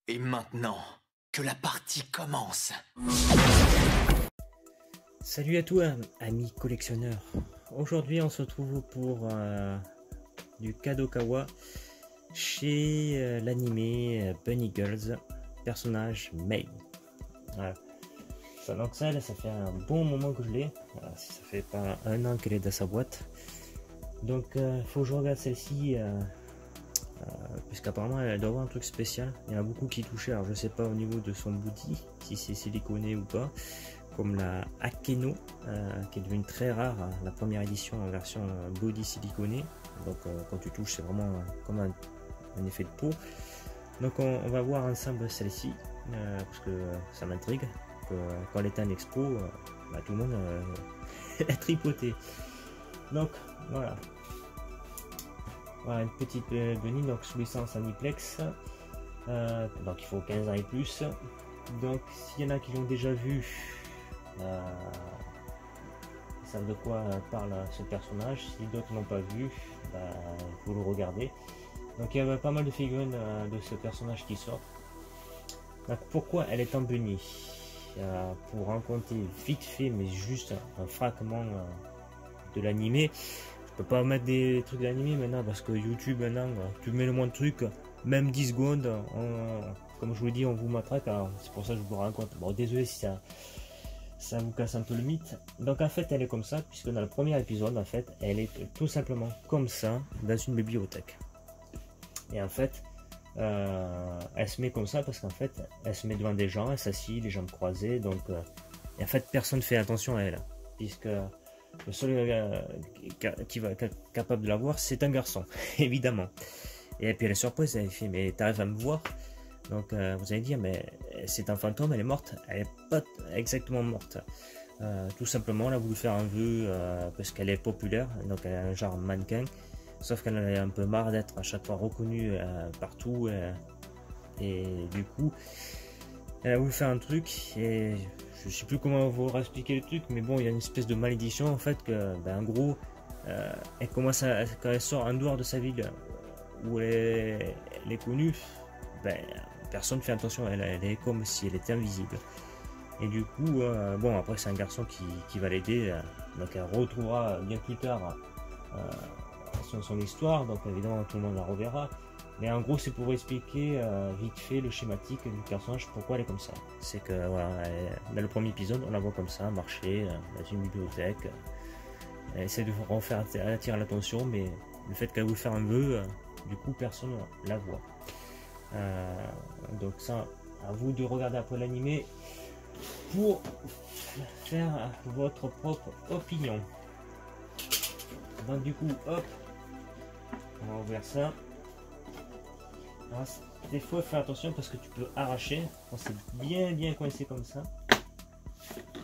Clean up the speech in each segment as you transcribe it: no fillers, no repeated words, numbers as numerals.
Et maintenant, que la partie commence. Salut à toi, amis collectionneurs. Aujourd'hui, on se retrouve pour du Kadokawa chez l'animé Bunny Girls, personnage Mei. Voilà. Donc ça fait un bon moment que je l'ai. Voilà, ça fait pas un an qu'elle est dans sa boîte. Donc faut que je regarde celle-ci. Puisqu'apparemment elle doit avoir un truc spécial. Il y en a beaucoup qui touchaient, alors je sais pas au niveau de son bouti si c'est siliconé ou pas, comme la Akeno qui est devenue très rare, la première édition en version body siliconé. Donc quand tu touches c'est vraiment comme un effet de peau. Donc on va voir ensemble celle-ci parce que ça m'intrigue. Quand elle était en expo, tout le monde a tripoté. Donc voilà. Voilà, une petite Bunny, donc sous licence Aniplex, donc il faut 15 ans et plus. Donc s'il y en a qui l'ont déjà vu, ils savent de quoi parle ce personnage. Si d'autres n'ont pas vu, il faut le regarder. Donc il y avait pas mal de figurines de ce personnage qui sort. Donc pourquoi elle est en Bunny? Pour raconter vite fait, mais juste un fragment de l'animé. Je peux pas mettre des trucs d'animé maintenant parce que YouTube maintenant tu mets le moins de trucs, même 10 secondes comme je vous dis on vous matraque, alors c'est pour ça que je vous raconte. Bon, désolé si ça vous casse un peu le mythe. Donc en fait elle est comme ça, puisque dans le premier épisode en fait elle est tout simplement comme ça dans une bibliothèque. Et en fait elle se met comme ça parce qu'en fait elle se met devant des gens, elle s'assied les jambes croisées, donc et en fait personne fait attention à elle, puisque le seul qui va être capable de la voir, c'est un garçon, évidemment. Et puis elle est surprise, elle fait mais t'arrives à me voir? Donc vous allez dire mais c'est un fantôme, elle est morte? Elle est pas exactement morte. Tout simplement, elle a voulu faire un vœu parce qu'elle est populaire, donc elle est un genre mannequin. Sauf qu'elle en a un peu marre d'être à chaque fois reconnue partout. Et du coup, elle a voulu faire un truc et je sais plus comment vous expliquer le truc, mais bon, il y a une espèce de malédiction en fait que, en gros, elle commence quand elle sort en dehors de sa ville où elle est connue, personne ne fait attention à elle, elle est comme si elle était invisible. Et du coup, bon, après c'est un garçon qui va l'aider, donc elle retrouvera bien plus tard son histoire, donc évidemment tout le monde la reverra. Mais en gros, c'est pour expliquer vite fait le schématique du personnage, pourquoi elle est comme ça. C'est que voilà, dans le premier épisode, on la voit comme ça, marcher dans une bibliothèque. Elle essaie de refaire attirer l'attention, mais le fait qu'elle veut faire un vœu, du coup, personne la voit. Donc ça, à vous de regarder après l'animé pour faire votre propre opinion. Donc du coup, hop, on va ouvrir ça. Alors, des fois, fais attention parce que tu peux arracher quand c'est bien coincé comme ça.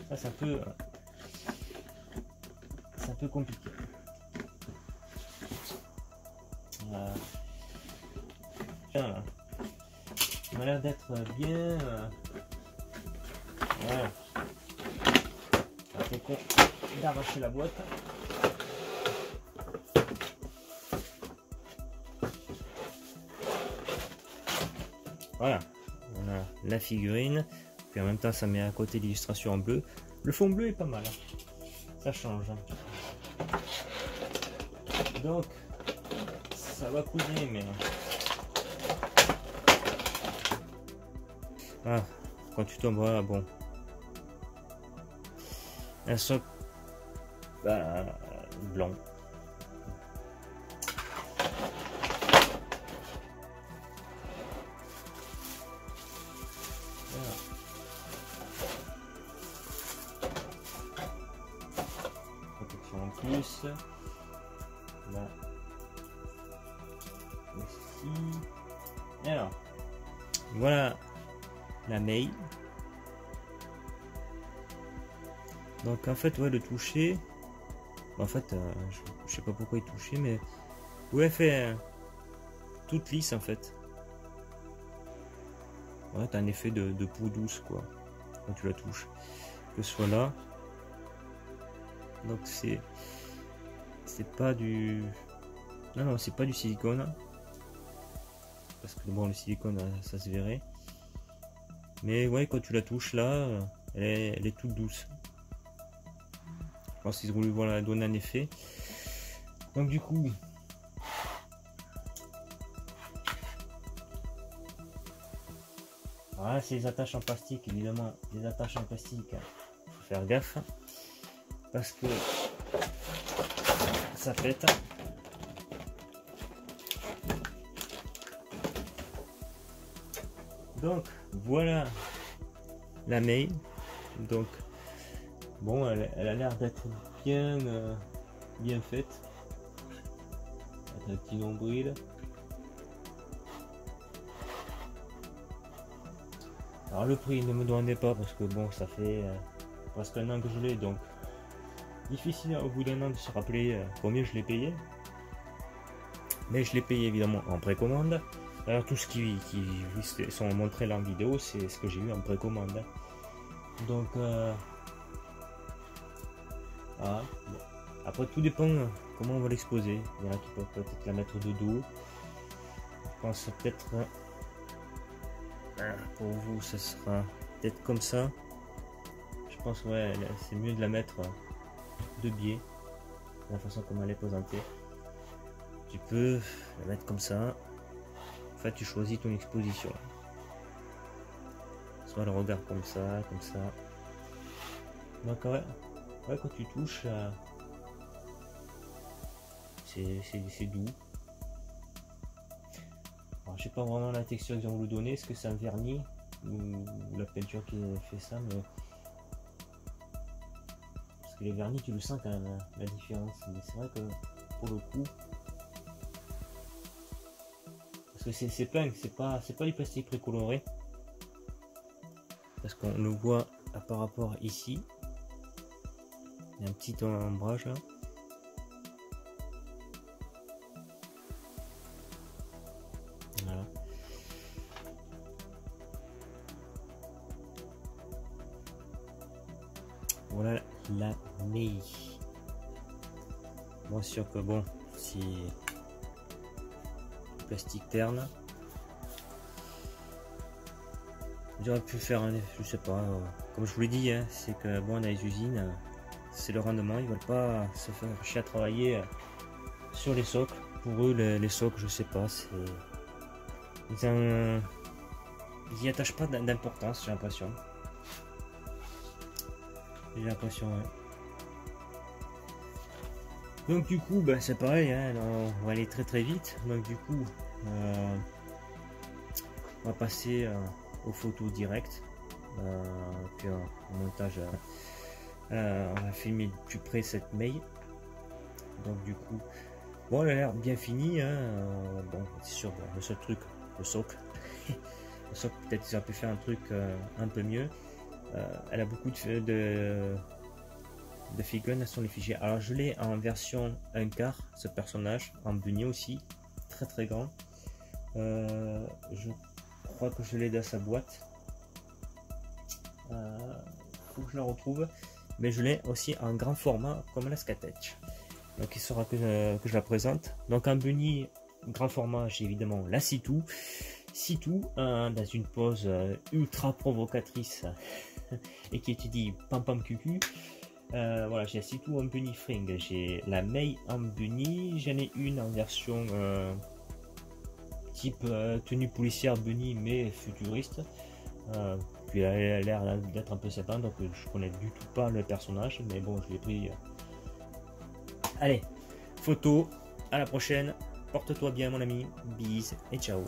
Ça, c'est un peu compliqué. Voilà. Il m'a l'air d'être bien. Voilà. Ça fait con d'arracher la boîte. Voilà, on a la figurine, puis en même temps ça met à côté l'illustration en bleu. Le fond bleu est pas mal, ça change. Donc, ça va couler, mais... Ah, quand tu tombes, voilà, bon. Un socle blanc. En plus là aussi. Alors voilà la Mei. Donc en fait ouais, le toucher en fait je sais pas pourquoi il touchait, mais ouais, elle fait toute lisse en fait. Ouais, t'as un effet de peau douce quoi. quand tu la touches, que ce soit là. Donc c'est pas du, non, c'est pas du silicone, parce que bon, le silicone ça se verrait, mais ouais, quand tu la touches là, elle est toute douce. Je pense qu'ils ont voulu voilà, donner un effet. Donc du coup, voilà, ces attaches en plastique, évidemment, les attaches en plastique, faut faire gaffe parce que ça pète. Donc voilà la mail. Donc bon, elle a l'air d'être bien bien faite. Avec un petit nombril. Alors le prix, ne me demandez pas parce que bon, ça fait presque un an que je l'ai, donc difficile au bout d'un an de se rappeler combien je l'ai payé. Mais je l'ai payé évidemment en précommande. Alors tout ce qui sont montrés là en vidéo, c'est ce que j'ai eu en précommande. Donc voilà. Bon. Après tout dépend comment on va l'exposer. Il y en a qui peuvent peut-être la mettre de dos. Je pense peut-être pour vous ce sera peut-être comme ça. Je pense ouais, c'est mieux de la mettre de biais, la façon comme elle est présentée. Tu peux la mettre comme ça. En fait, tu choisis ton exposition. Soit le regard comme ça, comme ça. Donc ouais, quand tu touches, c'est doux. Alors, je sais pas vraiment la texture qu'ils ont voulu donner. Est-ce que c'est un vernis ou la peinture qui fait ça, mais parce que les vernis, tu le sens quand même hein, la différence. Mais c'est vrai que pour le coup, parce que c'est peint, c'est pas du plastique précoloré, parce qu'on le voit par rapport ici. Il y a un petit ombrage là. Voilà. Voilà la maille. Bon, sûr que bon, si le plastique terne, j'aurais pu faire un, je sais pas, comme je vous l'ai dit, hein, c'est que bon, dans les usines, c'est le rendement, ils veulent pas se faire chier à travailler sur les socles. Pour eux, les socles, je sais pas, c'est ils y attachent pas d'importance, j'ai l'impression. Ouais. Donc du coup, bah, c'est pareil, hein, on va aller très vite. Donc du coup, on va passer aux photos directes. Puis en montage, on va filmer de plus près cette maille. Donc du coup, bon, elle a l'air bien finie. Hein, bon, c'est sûr, bon, le seul truc, le socle. Le socle, peut-être qu'ils auraient pu faire un truc un peu mieux. Elle a beaucoup de figurines sur les fichiers. Alors je l'ai en version 1/4, ce personnage, en bunny aussi, très grand. Je crois que je l'ai dans sa boîte. Faut que je la retrouve. Mais je l'ai aussi en grand format comme la Sketch. Donc il sera que je la présente. Donc en bunny grand format, j'ai évidemment la Sitou dans une pose ultra provocatrice et qui étudie pam pam cucu. Voilà, j'ai la Sitou en bunny fring, j'ai la Mei en bunny, j'en ai une en version type tenue policière bunny mais futuriste. Puis elle a l'air d'être un peu sympa, donc je connais du tout pas le personnage, mais bon, je l'ai pris. Allez, photo, à la prochaine, porte-toi bien mon ami, bis et ciao.